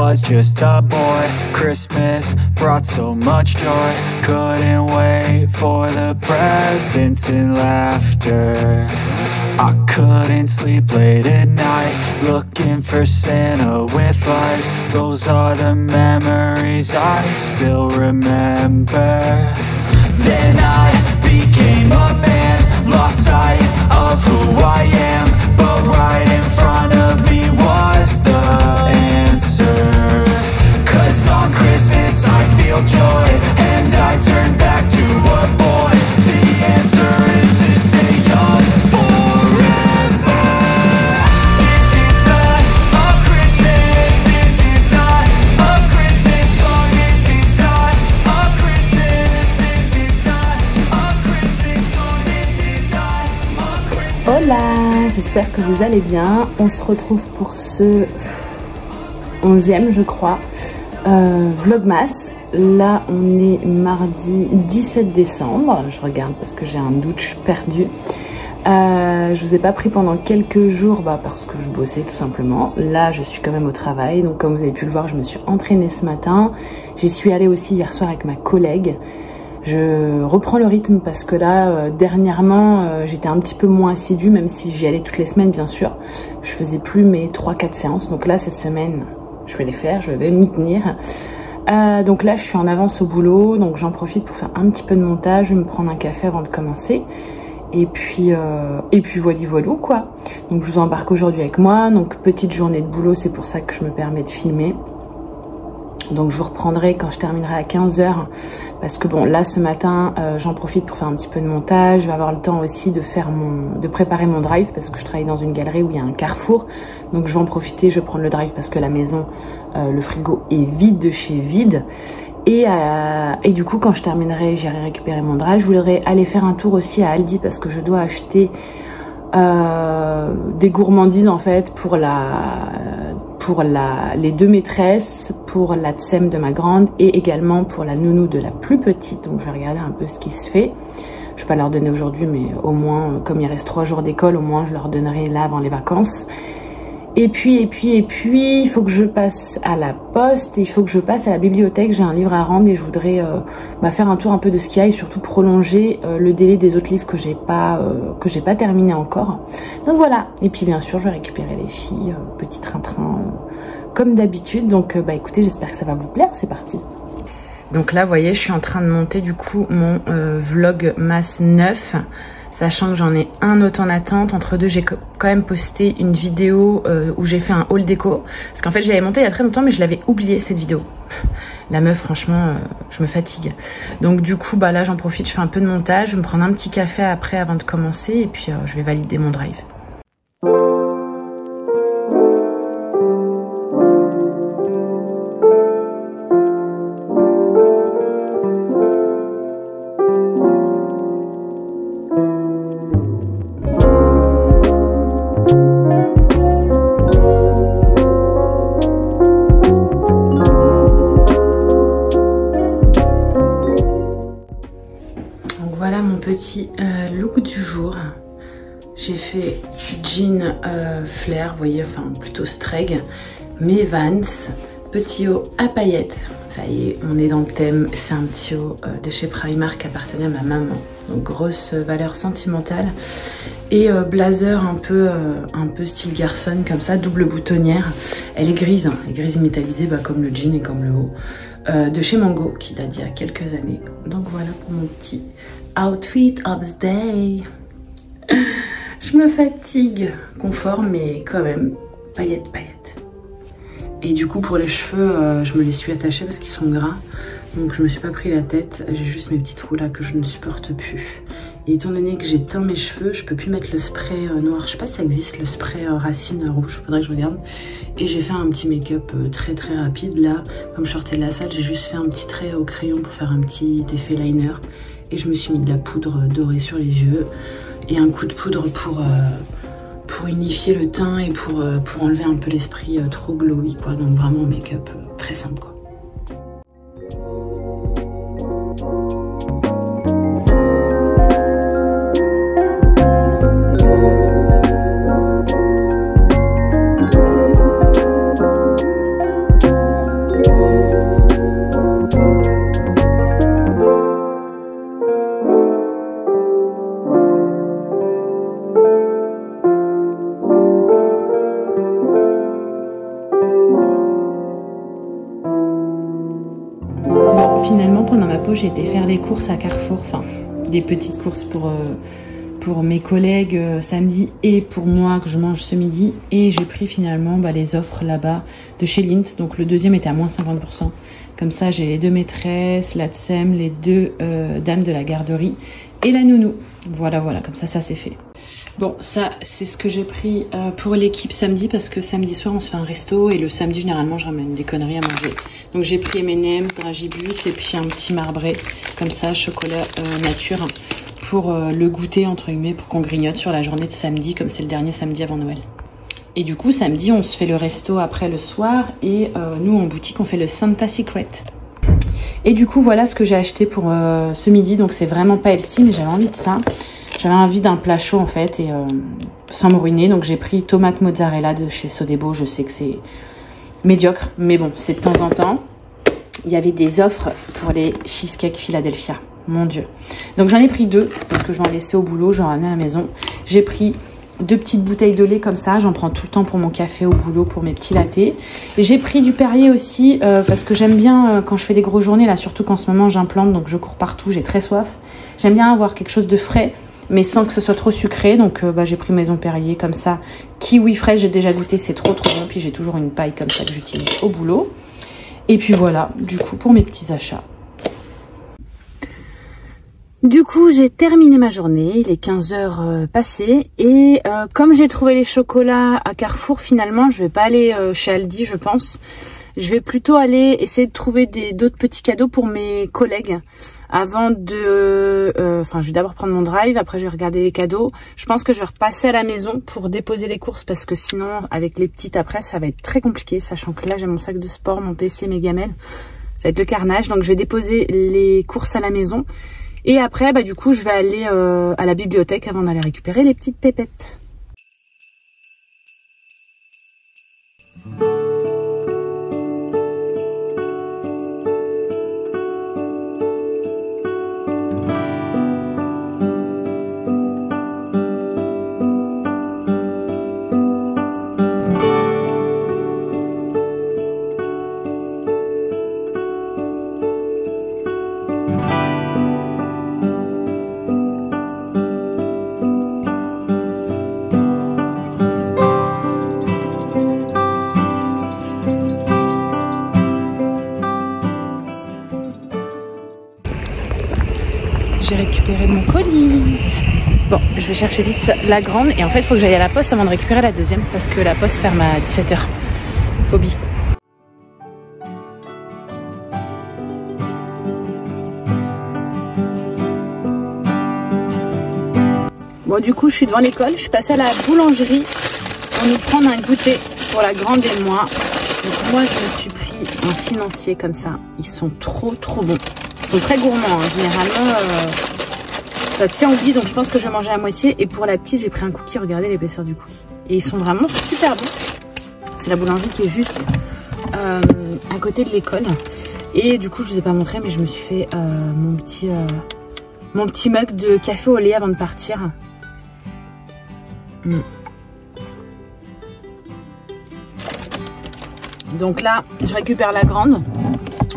was just a boy. Christmas brought so much joy. Couldn't wait for the presents and laughter. I couldn't sleep late at night, looking for Santa with lights. Those are the memories I still remember. Then I became a man, lost sight of who I am. But right in front of me was the answer. 'Cause on Christmas I feel joy, and I turn back to a boy. The answer is to stay young forever. This is not a Christmas, this is not a Christmas song. This is not a Christmas, this is not a Christmas song. This is not a Christmas. Hola, j'espère que vous allez bien. On se retrouve pour ce 11e je crois Vlogmas. Là on est mardi 17 décembre. Je regarde parce que j'ai un doute perdu. Je vous ai pas pris pendant quelques jours parce que je bossais tout simplement. Là je suis quand même au travail, donc comme vous avez pu le voir je me suis entraînée ce matin. J'y suis allée aussi hier soir avec ma collègue. Je reprends le rythme parce que là, dernièrement, j'étais un petit peu moins assidue, même si j'y allais toutes les semaines, bien sûr. Je faisais plus mes 3-4 séances. Donc là, cette semaine, je vais les faire, je vais m'y tenir. Donc là, je suis en avance au boulot, donc j'en profite pour faire un petit peu de montage. Je vais me prendre un café avant de commencer. Et puis voilà quoi. Donc je vous embarque aujourd'hui avec moi. Donc petite journée de boulot, c'est pour ça que je me permets de filmer. Donc je vous reprendrai quand je terminerai à 15 h parce que bon là ce matin j'en profite pour faire un petit peu de montage. Je vais avoir le temps aussi de préparer mon drive parce que je travaille dans une galerie où il y a un carrefour. Donc je vais en profiter, je vais prendre le drive parce que la maison, le frigo est vide de chez vide. Et du coup quand je terminerai, j'irai récupérer mon drive. Je voudrais aller faire un tour aussi à Aldi parce que je dois acheter des gourmandises en fait pour les deux maîtresses, pour la tsem de ma grande et également pour la nounou de la plus petite. Donc je vais regarder un peu ce qui se fait. Je vais pas leur donner aujourd'hui, mais au moins comme il reste 3 jours d'école, au moins je leur donnerai là avant les vacances. Et puis il faut que je passe à la poste, il faut que je passe à la bibliothèque. J'ai un livre à rendre et je voudrais faire un tour un peu de ce qu'il y a et surtout prolonger le délai des autres livres que j'ai pas terminé encore. Donc voilà. Et puis bien sûr je vais récupérer les filles, petit train-train comme d'habitude. Donc écoutez, j'espère que ça va vous plaire. C'est parti. Donc là vous voyez, je suis en train de monter du coup mon Vlogmas 9. Sachant que j'en ai un autre en attente. Entre deux, j'ai quand même posté une vidéo où j'ai fait un haul déco. Parce qu'en fait, je l'avais monté il y a très longtemps, mais je l'avais oublié cette vidéo. La meuf, franchement, je me fatigue. Donc du coup, là, j'en profite, je fais un peu de montage. Je vais me prendre un petit café après avant de commencer. Et puis, je vais valider mon drive. Voilà mon petit look du jour. J'ai fait jean flair, vous voyez, enfin plutôt streg, mes Vans, petit haut à paillettes. Ça y est, on est dans le thème. C'est un petit haut de chez Primark qui appartenait à ma maman. Donc grosse valeur sentimentale. Et blazer un peu style garçon comme ça, double boutonnière. Elle est grise, hein, elle est grise métallisée comme le jean et comme le haut. De chez Mango qui date d'il y a quelques années. Donc voilà pour mon petit outfit of the day. Je me fatigue. Confort mais quand même paillettes. Et du coup pour les cheveux je me les suis attachés parce qu'ils sont gras. Donc je me suis pas pris la tête. J'ai juste mes petits trous là que je ne supporte plus. Et étant donné que j'ai teint mes cheveux, je peux plus mettre le spray noir. Je sais pas si ça existe le spray racine rouge, faudrait que je regarde. Et j'ai fait un petit make-up très rapide là. Comme je sortais de la salle, j'ai juste fait un petit trait au crayon pour faire un petit effet liner. Et je me suis mis de la poudre dorée sur les yeux. Et un coup de poudre pour unifier le teint et pour enlever un peu l'esprit trop glowy quoi. Donc vraiment make-up très simple quoi. la pause, j'ai été faire les courses à Carrefour, enfin des petites courses pour mes collègues samedi et pour moi que je mange ce midi. Et j'ai pris finalement les offres là-bas de chez Lindt. Donc le deuxième était à moins 50%. Comme ça, j'ai les 2 maîtresses, la Tsem, les 2 dames de la garderie et la nounou. Voilà, comme ça c'est fait. Bon, ça, c'est ce que j'ai pris pour l'équipe samedi, parce que samedi soir, on se fait un resto, et le samedi, généralement, je ramène des conneries à manger. Donc, j'ai pris M&M's, Dragibus, et puis un petit marbré, comme ça, chocolat nature, pour le goûter, entre guillemets, pour qu'on grignote sur la journée de samedi, comme c'est le dernier samedi avant Noël. Et du coup, samedi, on se fait le resto après le soir, et nous, en boutique, on fait le Santa Secret. Et du coup, voilà ce que j'ai acheté pour ce midi. Donc, c'est vraiment pas healthy, mais j'avais envie de ça. J'avais envie d'un plat chaud en fait, et sans me ruiner. Donc j'ai pris tomate mozzarella de chez Sodebo. Je sais que c'est médiocre, mais bon, c'est de temps en temps. Il y avait des offres pour les cheesecake Philadelphia. Mon Dieu. Donc j'en ai pris 2 parce que je vais en laisser au boulot. Je vais en ramener à la maison. J'ai pris 2 petites bouteilles de lait comme ça. J'en prends tout le temps pour mon café au boulot, pour mes petits lattés. J'ai pris du Perrier aussi parce que j'aime bien quand je fais des grosses journées, là surtout qu'en ce moment j'implante, donc je cours partout, j'ai très soif. J'aime bien avoir quelque chose de frais, mais sans que ce soit trop sucré. Donc j'ai pris Maison Perrier comme ça. Kiwi frais, j'ai déjà goûté, c'est trop bon. Puis j'ai toujours une paille comme ça que j'utilise au boulot. Et puis voilà, du coup, pour mes petits achats. Du coup, j'ai terminé ma journée, il est 15h passées. Et comme j'ai trouvé les chocolats à Carrefour, finalement, je vais pas aller chez Aldi, je pense. Je vais plutôt aller essayer de trouver d'autres petits cadeaux pour mes collègues avant de... Enfin, je vais d'abord prendre mon drive, après je vais regarder les cadeaux. Je pense que je vais repasser à la maison pour déposer les courses parce que sinon, avec les petites après, ça va être très compliqué, sachant que là, j'ai mon sac de sport, mon PC, mes gamelles. Ça va être le carnage, donc je vais déposer les courses à la maison. Et après, du coup, je vais aller à la bibliothèque avant d'aller récupérer les petites pépettes. J'ai récupéré mon colis. Bon, je vais chercher vite la grande. Et en fait, il faut que j'aille à la poste avant de récupérer la deuxième. Parce que la poste ferme à 17h. Phobie. Bon, du coup, je suis devant l'école. Je suis passée à la boulangerie pour nous prendre un goûter pour la grande et moi. Donc moi, je me suis pris un financier comme ça. Ils sont trop bons. Ils sont très gourmands, hein. Généralement, ça tient au bide, donc je pense que je vais manger la moitié. Et pour la petite, j'ai pris un cookie, regardez l'épaisseur du cookie. Et ils sont vraiment super bons. C'est la boulangerie qui est juste à côté de l'école. Et du coup, je ne vous ai pas montré, mais je me suis fait mon petit mug de café au lait avant de partir. Donc là, je récupère la grande.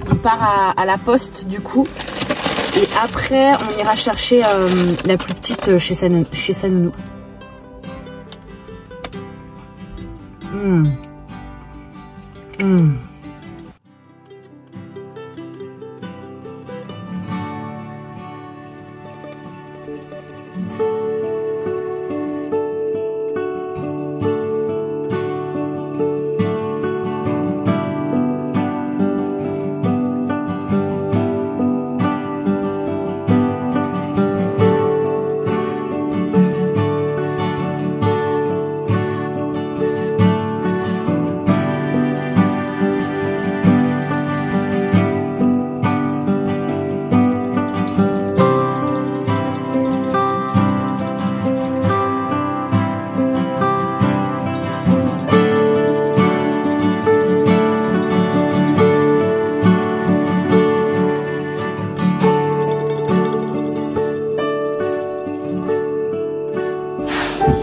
On part à la poste du coup. Et après, on ira chercher la plus petite chez sa nounou.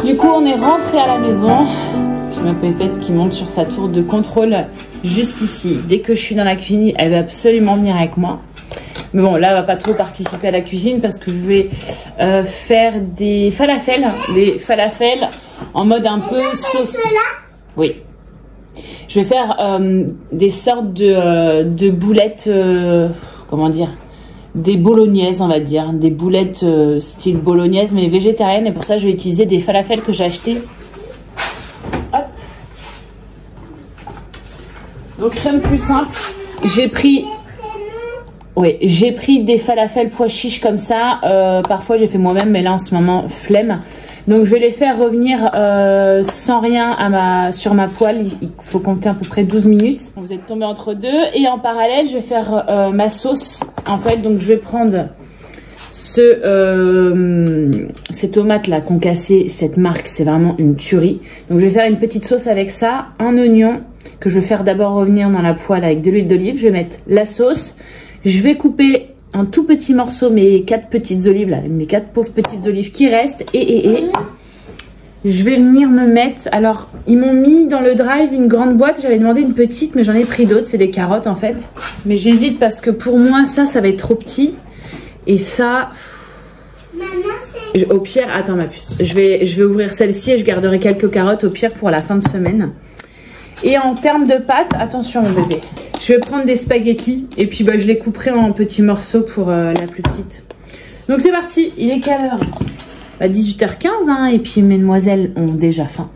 Du coup, on est rentré à la maison. J'ai ma pépette qui monte sur sa tour de contrôle juste ici. Dès que je suis dans la cuisine, elle veut absolument venir avec moi. Mais bon, là, elle va pas trop participer à la cuisine parce que je vais faire des falafels. Des falafels en mode un peu sauce. Oui. Je vais faire des sortes de boulettes, comment dire, des bolognaises, on va dire. Des boulettes style bolognaise, mais végétariennes. Et pour ça, je vais utiliser des falafels que j'ai achetés. Hop. Donc, rien de plus simple. J'ai pris des falafels pois chiches comme ça. Parfois, j'ai fait moi-même, mais là, en ce moment, flemme. Donc, je vais les faire revenir sans rien sur ma poêle. Il faut compter à peu près 12 minutes. Vous êtes tombés entre deux. Et en parallèle, je vais faire ma sauce. En fait, donc, je vais prendre ces tomates-là concassées. Cette marque, c'est vraiment une tuerie. Donc, je vais faire une petite sauce avec ça. Un oignon que je vais faire d'abord revenir dans la poêle avec de l'huile d'olive. Je vais mettre la sauce. Je vais couper en tout petits morceaux mes 4 petites olives, là, mes 4 pauvres petites olives qui restent. Et je vais venir me mettre... Alors, ils m'ont mis dans le drive une grande boîte. J'avais demandé une petite, mais j'en ai pris d'autres. C'est des carottes, en fait. Mais j'hésite parce que pour moi, ça va être trop petit. Et ça... Maman, au pire, attends ma puce. Je vais ouvrir celle-ci et je garderai quelques carottes au pire pour la fin de semaine. Et en termes de pâtes, attention mon bébé, je vais prendre des spaghettis et puis je les couperai en petits morceaux pour la plus petite. Donc c'est parti, il est quelle heure? 18h15 hein, et puis mesdemoiselles ont déjà faim.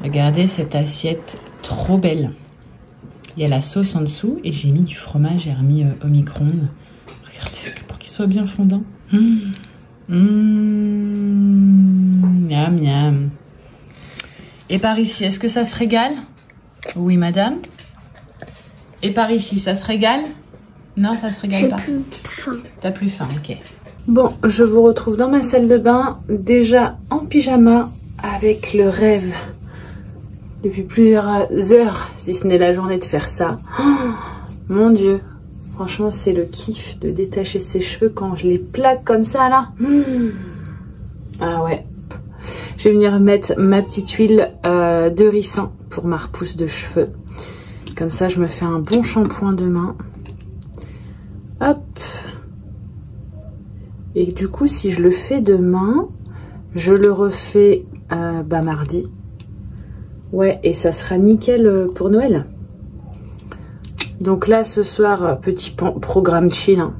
Regardez cette assiette trop belle. Il y a la sauce en dessous et j'ai mis du fromage, j'ai remis au micro-ondes. Regardez pour qu'il soit bien fondant. Miam miam. Et par ici, est-ce que ça se régale? Oui madame. Et par ici, ça se régale? Non, ça se régale pas. J'ai plus faim. T'as plus faim, ok. Bon, je vous retrouve dans ma salle de bain, déjà en pyjama, avec le rêve depuis plusieurs heures, si ce n'est la journée de faire ça. Oh, mon Dieu, franchement c'est le kiff de détacher ses cheveux quand je les plaque comme ça là. Ah ouais. Je vais venir mettre ma petite huile de ricin pour ma repousse de cheveux. Comme ça je me fais un bon shampoing demain. Hop. Et du coup si je le fais demain, je le refais mardi. Ouais, et ça sera nickel pour Noël. Donc là, ce soir, petit programme chill. Hein.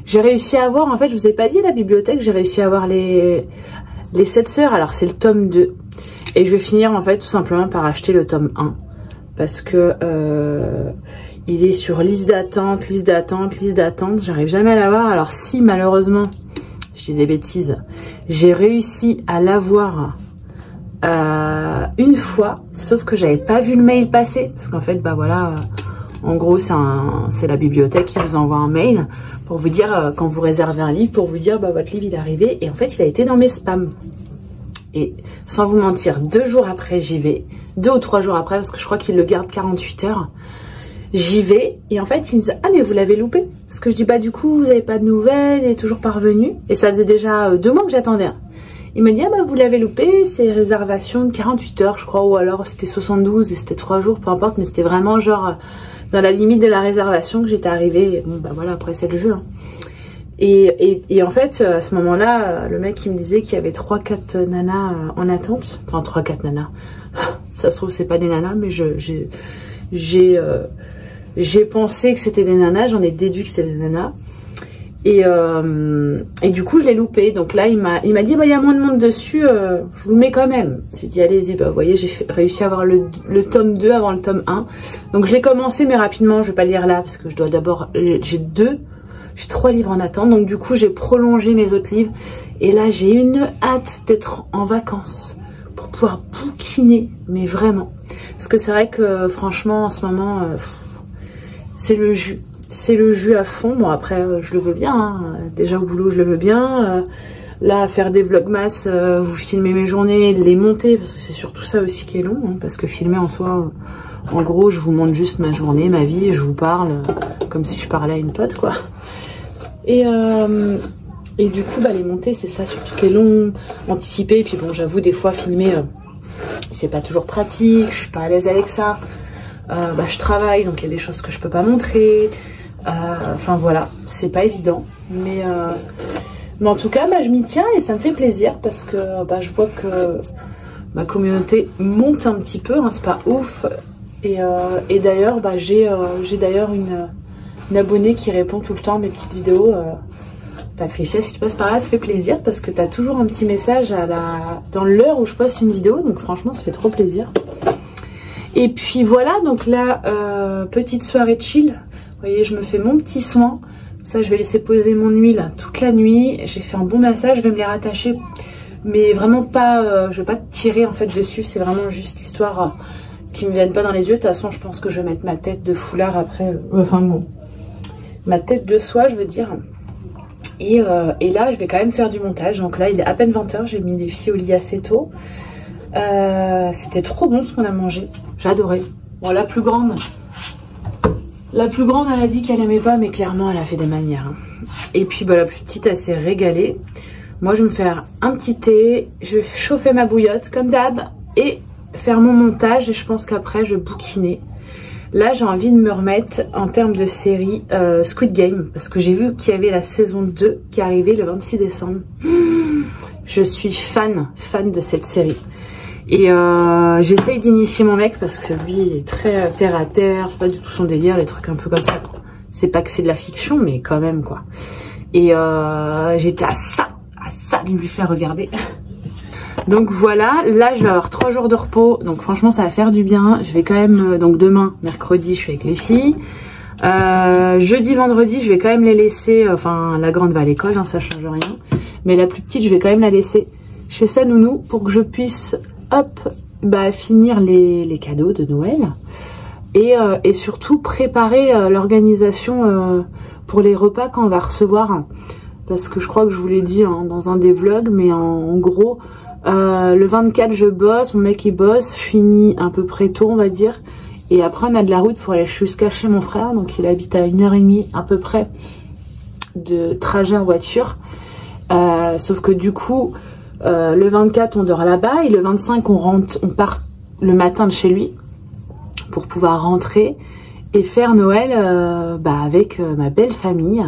J'ai réussi à avoir, en fait, je vous ai pas dit la bibliothèque, j'ai réussi à avoir les 7 sœurs. Alors c'est le tome 2. Et je vais finir en fait tout simplement par acheter le tome 1. Parce que il est sur liste d'attente, liste d'attente, liste d'attente. J'arrive jamais à l'avoir. Alors si malheureusement, je dis des bêtises, j'ai réussi à l'avoir une fois. Sauf que j'avais pas vu le mail passer. Parce qu'en fait, bah voilà, en gros c'est la bibliothèque qui vous envoie un mail pour vous dire, quand vous réservez un livre, pour vous dire, bah votre livre il est arrivé. Et en fait, il a été dans mes spams. Et sans vous mentir, 2 jours après, j'y vais. 2 ou 3 jours après, parce que je crois qu'il le garde 48 heures. J'y vais. Et en fait, il me dit, ah, mais vous l'avez loupé. Parce que je dis, bah, du coup, vous n'avez pas de nouvelles, il est toujours pas revenu. Et ça faisait déjà 2 mois que j'attendais. Il m'a dit, ah, bah, vous l'avez loupé. C'est réservation de 48 heures, je crois. Ou alors, c'était 72 et c'était 3 jours, peu importe. Mais c'était vraiment genre dans la limite de la réservation que j'étais arrivée. Bon, bah, voilà, après, c'est le jeu. Hein. Et en fait, à ce moment-là, le mec, il me disait qu'il y avait 3-4 nanas en attente. Enfin, 3-4 nanas. Ça se trouve, c'est pas des nanas, mais j'ai pensé que c'était des nanas. J'en ai déduit que c'était des nanas. Et du coup, je l'ai loupé. Donc là, il m'a dit, bah, il y a moins de monde dessus, je vous le mets quand même. J'ai dit, allez-y, bah, vous voyez, j'ai réussi à avoir le tome 2 avant le tome 1. Donc, je l'ai commencé, mais rapidement, je vais pas le lire là, parce que je dois d'abord, j'ai 3 livres en attente, donc du coup j'ai prolongé mes autres livres. Et là j'ai une hâte d'être en vacances pour pouvoir bouquiner, mais vraiment. Parce que c'est vrai que franchement en ce moment, c'est le jus. C'est le jus à fond. Bon après je le veux bien, hein. Déjà au boulot je le veux bien. Là faire des vlogmas, vous filmez mes journées, les monter, parce que c'est surtout ça aussi qui est long. Hein, parce que filmer en soi, en gros je vous montre juste ma journée, ma vie, et je vous parle comme si je parlais à une pote quoi. Et du coup, bah, les montées, c'est ça surtout qui est long, anticipé. Et puis bon, j'avoue, des fois, filmer, c'est pas toujours pratique. Je suis pas à l'aise avec ça. Bah, je travaille, donc il y a des choses que je peux pas montrer. Enfin voilà, c'est pas évident. Mais en tout cas, bah, je m'y tiens et ça me fait plaisir parce que bah, je vois que ma communauté monte un petit peu. Hein, c'est pas ouf. Et d'ailleurs, bah, j'ai d'ailleurs une abonnée qui répond tout le temps à mes petites vidéos. Patricia, si tu passes par là, ça fait plaisir parce que tu as toujours un petit message dans l'heure où je poste une vidéo. Donc franchement, ça fait trop plaisir. Et puis voilà, donc là, petite soirée chill. Vous voyez, je me fais mon petit soin. Ça, je vais laisser poser mon huile toute la nuit. J'ai fait un bon massage, je vais me les rattacher. Mais vraiment pas, je vais pas tirer en fait dessus. C'est vraiment juste histoire qu'ils me viennent pas dans les yeux. De toute façon, je pense que je vais mettre ma tête de foulard après. Enfin bon. Ma tête de soie, je veux dire. Et là, je vais quand même faire du montage. Donc là, il est à peine 20 h. J'ai mis les filles au lit assez tôt. C'était trop bon ce qu'on a mangé. J'adorais. Bon, la plus grande, elle a dit qu'elle aimait pas, mais clairement, elle a fait des manières. Hein. Et puis, bah, la plus petite, elle s'est régalée. Moi, je vais me faire un petit thé. Je vais chauffer ma bouillotte, comme d'hab. Et faire mon montage. Et je pense qu'après, je vais bouquiner. Là, j'ai envie de me remettre en termes de série Squid Game. Parce que j'ai vu qu'il y avait la saison 2 qui arrivait le 26 décembre. Je suis fan de cette série. Et j'essaye d'initier mon mec parce que lui il est très terre à terre. C'est pas du tout son délire, les trucs un peu comme ça. C'est pas que c'est de la fiction, mais quand même quoi. Et j'étais à ça de lui faire regarder. Donc voilà, là je vais avoir 3 jours de repos, donc franchement ça va faire du bien. Je vais quand même, donc demain, mercredi, je suis avec les filles. Jeudi, vendredi, je vais quand même les laisser, enfin la grande va à l'école, hein, ça change rien. Mais la plus petite, je vais quand même la laisser chez sa nounou pour que je puisse, hop, bah, finir les cadeaux de Noël. Et surtout préparer l'organisation pour les repas qu'on va recevoir. Parce que je crois que je vous l'ai dit hein, dans un des vlogs, mais en gros... le 24 je bosse, mon mec il bosse, je finis un peu près tôt on va dire. Et après on a de la route pour aller jusqu'à chez mon frère, donc il habite à 1h30 à peu près de trajet en voiture. Sauf que du coup le 24 on dort là-bas et le 25 on part le matin de chez lui pour pouvoir rentrer et faire Noël avec ma belle famille.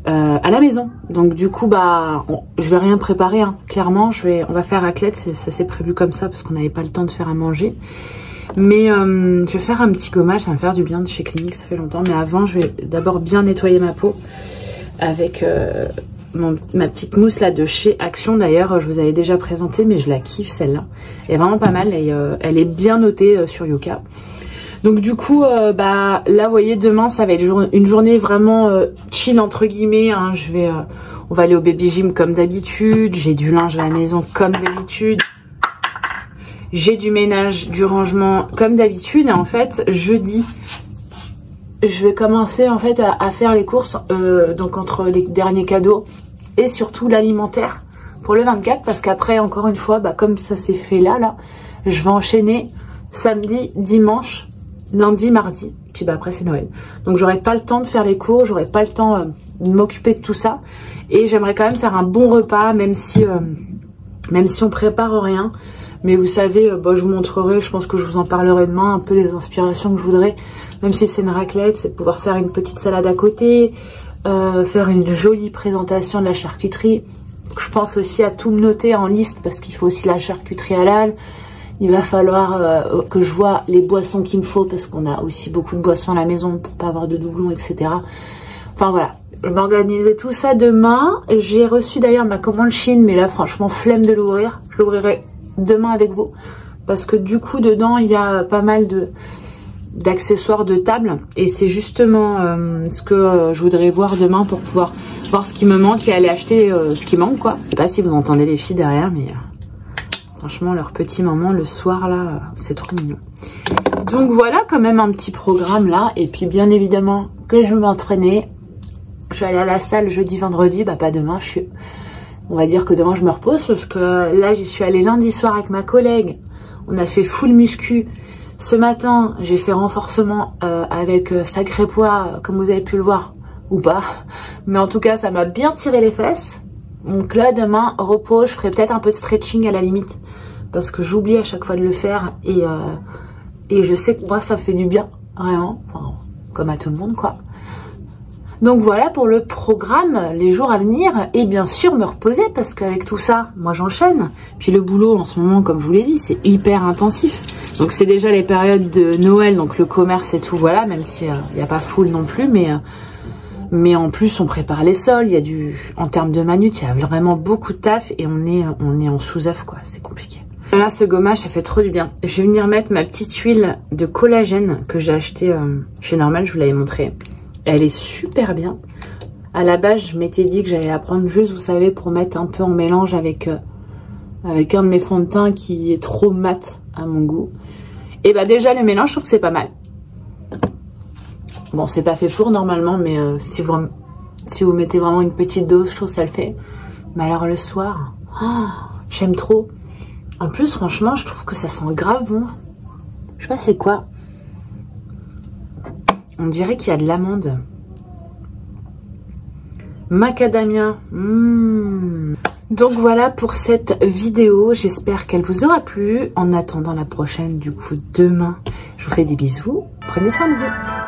À la maison, donc du coup bah je vais rien préparer hein. Clairement on va faire raclette, ça s'est prévu comme ça parce qu'on n'avait pas le temps de faire à manger, mais je vais faire un petit gommage, ça va me faire du bien de chez Clinique, ça fait longtemps, mais avant je vais d'abord bien nettoyer ma peau. avec ma petite mousse là de chez Action. D'ailleurs, je vous avais déjà présenté, mais je la kiffe celle-là. Elle est vraiment pas mal et elle est bien notée sur Yuka. Donc du coup, là, vous voyez, demain, ça va être une journée vraiment chill entre guillemets. Hein. On va aller au baby gym comme d'habitude. J'ai du linge à la maison comme d'habitude. J'ai du ménage, du rangement comme d'habitude. Et en fait, jeudi, je vais commencer en fait à faire les courses, donc entre les derniers cadeaux et surtout l'alimentaire pour le 24. Parce qu'après, encore une fois, comme ça s'est fait là, je vais enchaîner samedi, dimanche, lundi, mardi, puis après c'est Noël. Donc j'aurai pas le temps de faire les cours, j'aurai pas le temps de m'occuper de tout ça. Et j'aimerais quand même faire un bon repas, même si on prépare rien. Mais vous savez, je vous montrerai, je pense que je vous en parlerai demain, un peu les inspirations que je voudrais. Même si c'est une raclette, c'est de pouvoir faire une petite salade à côté, faire une jolie présentation de la charcuterie. Je pense aussi à tout me noter en liste parce qu'il faut aussi la charcuterie halal. Il va falloir que je vois les boissons qu'il me faut parce qu'on a aussi beaucoup de boissons à la maison pour pas avoir de doublons, etc. Enfin voilà, je vais organiser tout ça demain. J'ai reçu d'ailleurs ma commande Chine, mais là franchement flemme de l'ouvrir. Je l'ouvrirai demain avec vous parce que du coup dedans il y a pas mal d'accessoires de table et c'est justement ce que je voudrais voir demain pour pouvoir voir ce qui me manque et aller acheter ce qui manque quoi. Je sais pas si vous entendez les filles derrière, mais franchement, leur petit moment le soir, là, c'est trop mignon. Donc voilà quand même un petit programme là. Et puis bien évidemment que je vais m'entraîner. Je vais aller à la salle jeudi, vendredi. Pas demain. On va dire que demain je me repose. Parce que là, j'y suis allée lundi soir avec ma collègue. On a fait full muscu. Ce matin, j'ai fait renforcement avec Sacré Poids, comme vous avez pu le voir. Ou pas. Mais en tout cas, ça m'a bien tiré les fesses. Donc là, demain, repos, je ferai peut-être un peu de stretching à la limite. Parce que j'oublie à chaque fois de le faire. Et je sais que moi, ça me fait du bien. Vraiment. Enfin, comme à tout le monde, quoi. Donc voilà pour le programme, les jours à venir. Et bien sûr, me reposer. Parce qu'avec tout ça, moi, j'enchaîne. Puis le boulot, en ce moment, comme je vous l'ai dit, c'est hyper intensif. Donc c'est déjà les périodes de Noël. Donc le commerce et tout, voilà. Même s'il n'y a pas full non plus. Mais en plus, on prépare les sols, il y a en termes de manute, il y a vraiment beaucoup de taf et on est en sous-œuf, quoi. C'est compliqué. Là, ce gommage, ça fait trop du bien. Je vais venir mettre ma petite huile de collagène que j'ai achetée chez Normal, je vous l'avais montré. Elle est super bien. À la base, je m'étais dit que j'allais la prendre juste, vous savez, pour mettre un peu en mélange avec un de mes fonds de teint qui est trop mat à mon goût. Et déjà, le mélange, je trouve que c'est pas mal. Bon, c'est pas fait pour normalement, mais si vous mettez vraiment une petite dose, je trouve que ça le fait. Mais alors le soir, j'aime trop. En plus, franchement, je trouve que ça sent grave bon. Je sais pas c'est quoi. On dirait qu'il y a de l'amande. Macadamia. Donc voilà pour cette vidéo. J'espère qu'elle vous aura plu. En attendant la prochaine, du coup, demain, je vous fais des bisous. Prenez soin de vous.